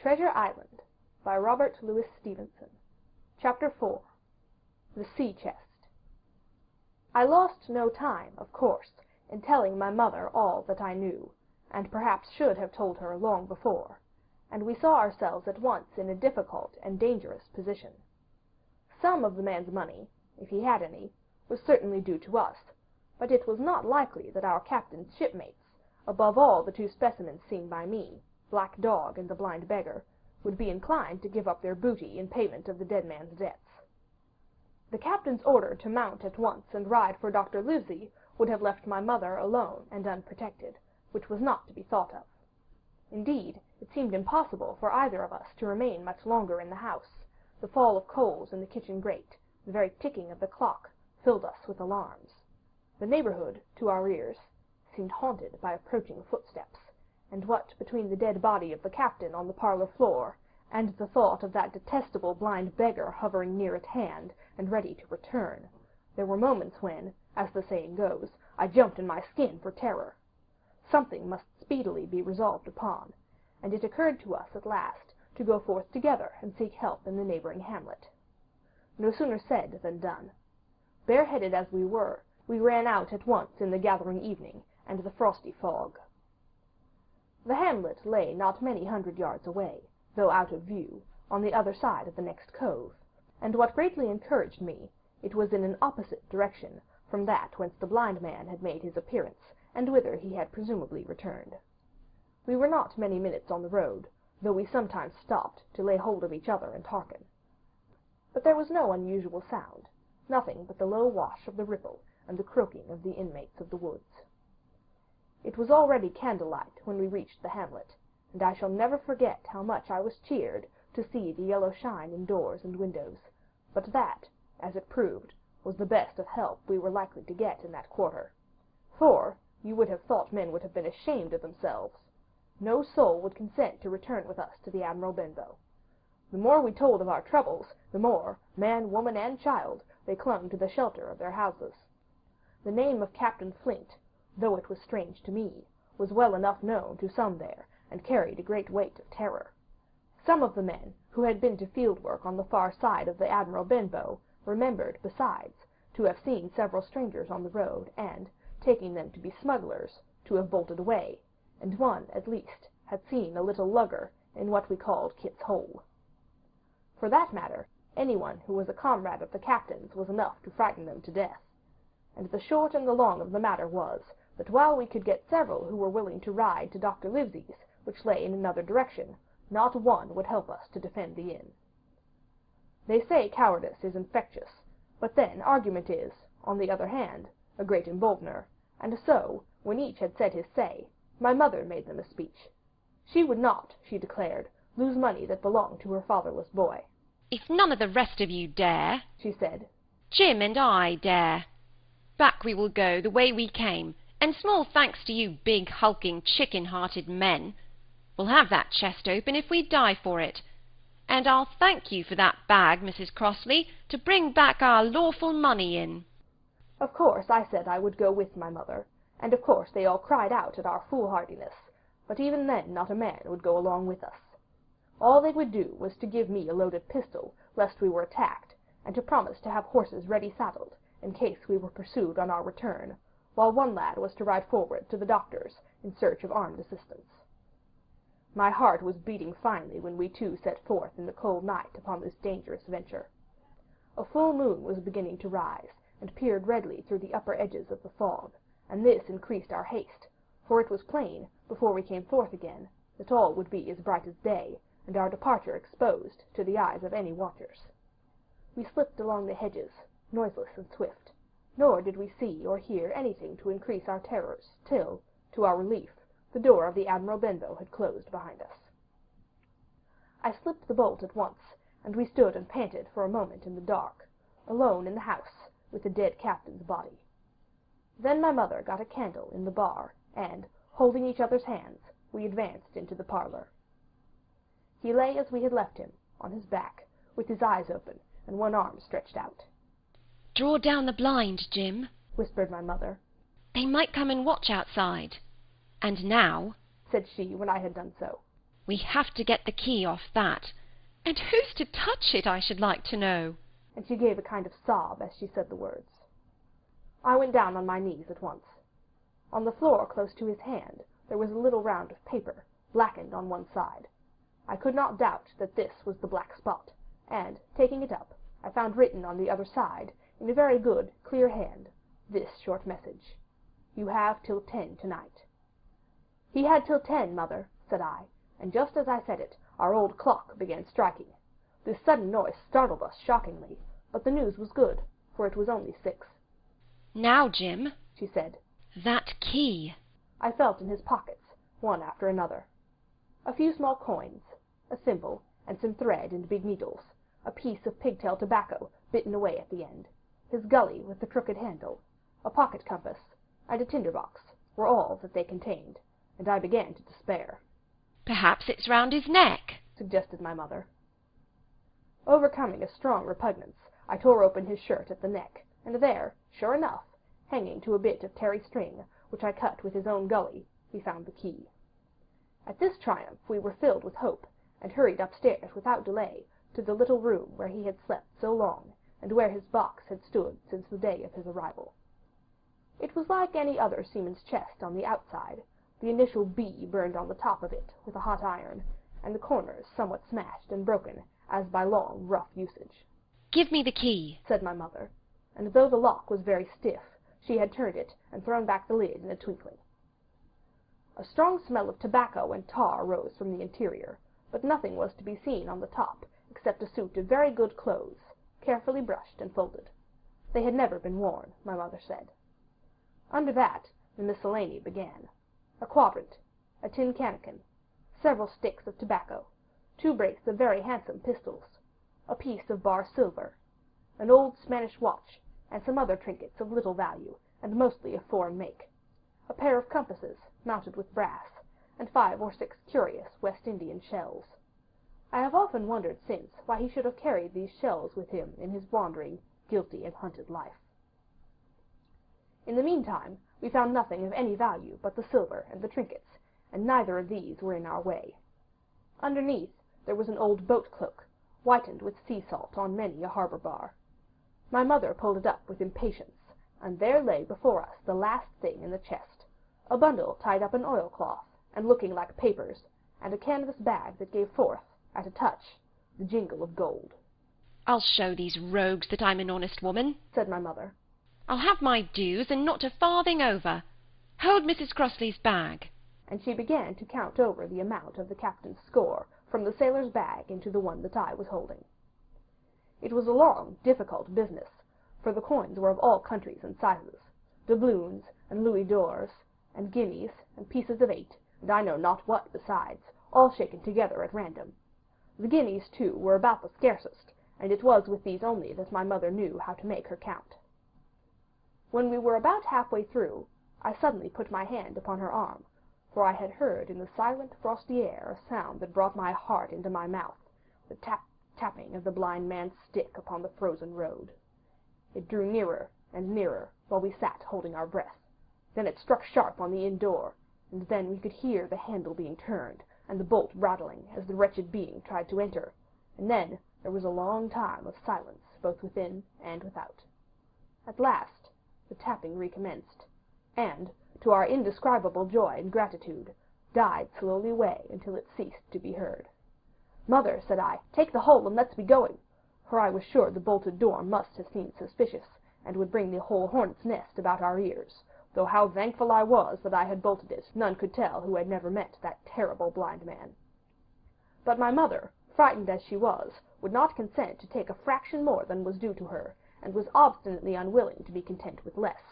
Treasure Island by Robert Louis Stevenson. Chapter 4. The Sea Chest. I lost no time, of course, in telling my mother all that I knew, and perhaps should have told her long before, and we saw ourselves at once in a difficult and dangerous position. Some of the man's money, if he had any, was certainly due to us, but it was not likely that our captain's shipmates, above all the two specimens seen by me, Black Dog and the blind beggar, would be inclined to give up their booty in payment of the dead man's debts. The captain's order to mount at once and ride for Dr. Livesey would have left my mother alone and unprotected, which was not to be thought of. Indeed, it seemed impossible for either of us to remain much longer in the house. The fall of coals in the kitchen grate, the very ticking of the clock, filled us with alarms. The neighborhood, to our ears, seemed haunted by approaching footsteps, and what between the dead body of the captain on the parlor floor, and the thought of that detestable blind beggar hovering near at hand and ready to return, there were moments when, as the saying goes, I jumped in my skin for terror. Something must speedily be resolved upon, and it occurred to us at last to go forth together and seek help in the neighboring hamlet. No sooner said than done. Bareheaded as we were, we ran out at once in the gathering evening and the frosty fog. The hamlet lay not many 100 yards away, though out of view, on the other side of the next cove, and what greatly encouraged me, it was in an opposite direction from that whence the blind man had made his appearance, and whither he had presumably returned. We were not many minutes on the road, though we sometimes stopped to lay hold of each other and hearken. But there was no unusual sound, nothing but the low wash of the ripple and the croaking of the inmates of the woods. It was already candlelight when we reached the hamlet, and I shall never forget how much I was cheered to see the yellow shine in doors and windows, but that, as it proved, was the best of help we were likely to get in that quarter. For, you would have thought men would have been ashamed of themselves. No soul would consent to return with us to the Admiral Benbow. The more we told of our troubles, the more, man, woman, and child, they clung to the shelter of their houses. The name of Captain Flint, though it was strange to me, was well enough known to some there, and carried a great weight of terror. Some of the men, who had been to field work on the far side of the Admiral Benbow, remembered, besides, to have seen several strangers on the road, and, taking them to be smugglers, to have bolted away, and one, at least, had seen a little lugger in what we called Kit's Hole. For that matter, anyone who was a comrade of the captain's was enough to frighten them to death. And the short and the long of the matter was, that while we could get several who were willing to ride to Dr. Livesey's, which lay in another direction, not one would help us to defend the inn. They say cowardice is infectious, but then argument is, on the other hand, a great emboldener, and so, when each had said his say, my mother made them a speech. She would not, she declared, lose money that belonged to her fatherless boy. "If none of the rest of you dare," she said, "Jim and I dare. Back we will go the way we came, and small thanks to you big, hulking, chicken-hearted men. We'll have that chest open if we die for it. And I'll thank you for that bag, Mrs. Crossley, to bring back our lawful money in." Of course I said I would go with my mother, and of course they all cried out at our foolhardiness, but even then not a man would go along with us. All they would do was to give me a loaded pistol, lest we were attacked, and to promise to have horses ready saddled, in case we were pursued on our return, while one lad was to ride forward to the doctor's in search of armed assistance. My heart was beating finely when we two set forth in the cold night upon this dangerous venture. A full moon was beginning to rise, and peered redly through the upper edges of the fog, and this increased our haste, for it was plain, before we came forth again, that all would be as bright as day, and our departure exposed to the eyes of any watchers. We slipped along the hedges, noiseless and swift, nor did we see or hear anything to increase our terrors, till, to our relief, the door of the Admiral Benbow had closed behind us. I slipped the bolt at once, and we stood and panted for a moment in the dark, alone in the house, with the dead captain's body. Then my mother got a candle in the bar, and, holding each other's hands, we advanced into the parlor. He lay as we had left him, on his back, with his eyes open, and one arm stretched out. "Draw down the blind, Jim," whispered my mother. "They might come and watch outside. And now," said she, when I had done so, We have to get the key off that. And who's to touch it, I should like to know? And she gave a kind of sob as she said the words. I went down on my knees at once. On the floor close to his hand there was a little round of paper, blackened on one side. I could not doubt that this was the black spot, and, taking it up, I found written on the other side, in a very good, clear hand, this short message: "You have till 10 tonight." "He had till 10, mother," said I, and just as I said it, our old clock began striking. This sudden noise startled us shockingly, but the news was good, for it was only 6. "Now, Jim," she said. "that key." I felt in his pockets, one after another. A few small coins, a thimble, and some thread and big needles, a piece of pigtail tobacco bitten away at the end, his gully with the crooked handle, a pocket compass, and a tinder-box were all that they contained, and I began to despair. "Perhaps it's round his neck," suggested my mother. Overcoming a strong repugnance, I tore open his shirt at the neck, and there, sure enough, hanging to a bit of tarry string, which I cut with his own gully, we found the key. At this triumph we were filled with hope, and hurried upstairs without delay to the little room where he had slept so long, and where his box had stood since the day of his arrival. It was like any other seaman's chest on the outside, the initial B burned on the top of it with a hot iron, and the corners somewhat smashed and broken as by long, rough usage. "Give me the key," said my mother, and though the lock was very stiff, she had turned it and thrown back the lid in a twinkling. A strong smell of tobacco and tar rose from the interior, but nothing was to be seen on the top except a suit of very good clothes, carefully brushed and folded. They had never been worn, my mother said. Under that the miscellany began: a quadrant, a tin cannikin, several sticks of tobacco, 2 brace of very handsome pistols, a piece of bar silver, an old Spanish watch, and some other trinkets of little value, and mostly of foreign make, a pair of compasses, mounted with brass, and 5 or 6 curious West Indian shells. I have often wondered since why he should have carried these shells with him in his wandering, guilty, and hunted life. In the meantime, we found nothing of any value but the silver and the trinkets, and neither of these were in our way. Underneath there was an old boat cloak, whitened with sea salt on many a harbor bar. My mother pulled it up with impatience, and there lay before us the last thing in the chest, a bundle tied up in oilcloth, and looking like papers, and a canvas bag that gave forth, at a touch, the jingle of gold. "I'll show these rogues that I'm an honest woman," said my mother. "I'll have my dues, and not a farthing over. Hold Mrs. Crossley's bag." And she began to count over the amount of the captain's score from the sailor's bag into the one that I was holding. It was a long, difficult business, for the coins were of all countries and sizes, doubloons and louis d'ors, and guineas, and pieces of 8, and I know not what besides, all shaken together at random. The guineas, too, were about the scarcest, and it was with these only that my mother knew how to make her count. When we were about halfway through, I suddenly put my hand upon her arm, for I had heard in the silent, frosty air a sound that brought my heart into my mouth, the tapping of the blind man's stick upon the frozen road. It drew nearer and nearer, while we sat holding our breath. Then it struck sharp on the inn door, and then we could hear the handle being turned, and the bolt rattling as the wretched being tried to enter, and then there was a long time of silence both within and without. At last the tapping recommenced, and, to our indescribable joy and gratitude, died slowly away until it ceased to be heard. "Mother," said I, "take the whole and let's be going," for I was sure the bolted door must have seemed suspicious, and would bring the whole hornet's nest about our ears, though how thankful I was that I had bolted it, none could tell who had never met that terrible blind man. But my mother, frightened as she was, would not consent to take a fraction more than was due to her, and was obstinately unwilling to be content with less.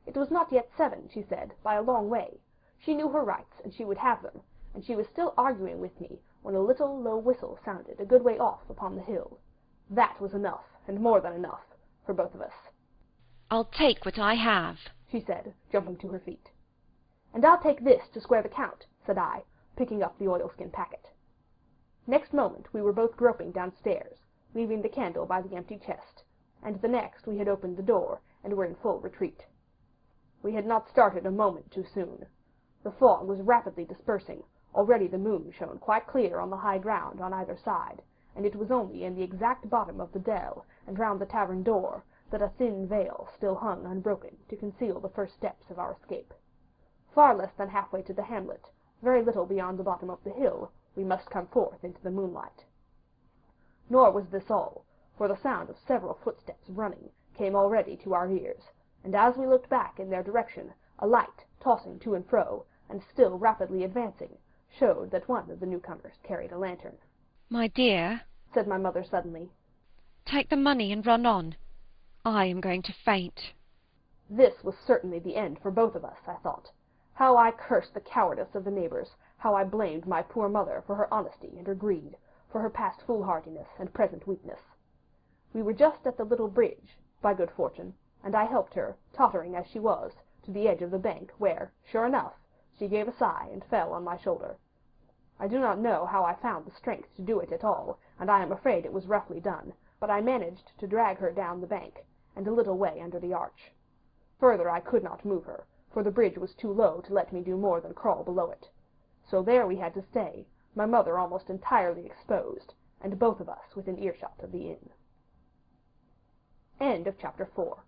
It was not yet 7, she said, by a long way. She knew her rights, and she would have them, and she was still arguing with me when a little low whistle sounded a good way off upon the hill. That was enough, and more than enough, for both of us. "I'll take what I have," she said, jumping to her feet. "And I'll take this to square the count," said I, picking up the oilskin packet. Next moment we were both groping downstairs, leaving the candle by the empty chest, and the next we had opened the door, and were in full retreat. We had not started a moment too soon. The fog was rapidly dispersing, Already the moon shone quite clear on the high ground on either side, and it was only in the exact bottom of the dell, and round the tavern door, that a thin veil still hung unbroken to conceal the first steps of our escape. Far less than halfway to the hamlet, very little beyond the bottom of the hill, we must come forth into the moonlight. Nor was this all, for the sound of several footsteps running came already to our ears, and as we looked back in their direction, a light, tossing to and fro, and still rapidly advancing, showed that one of the newcomers carried a lantern. "My dear," said my mother suddenly, "take the money and run on. I am going to faint." This was certainly the end for both of us, I thought. How I cursed the cowardice of the neighbors, how I blamed my poor mother for her honesty and her greed, for her past foolhardiness and present weakness. We were just at the little bridge, by good fortune, and I helped her, tottering as she was, to the edge of the bank, where, sure enough, she gave a sigh and fell on my shoulder. I do not know how I found the strength to do it at all, and I am afraid it was roughly done, but I managed to drag her down the bank, and a little way under the arch. Further I could not move her, for the bridge was too low to let me do more than crawl below it. So there we had to stay, my mother almost entirely exposed, and both of us within earshot of the inn. End of chapter 4.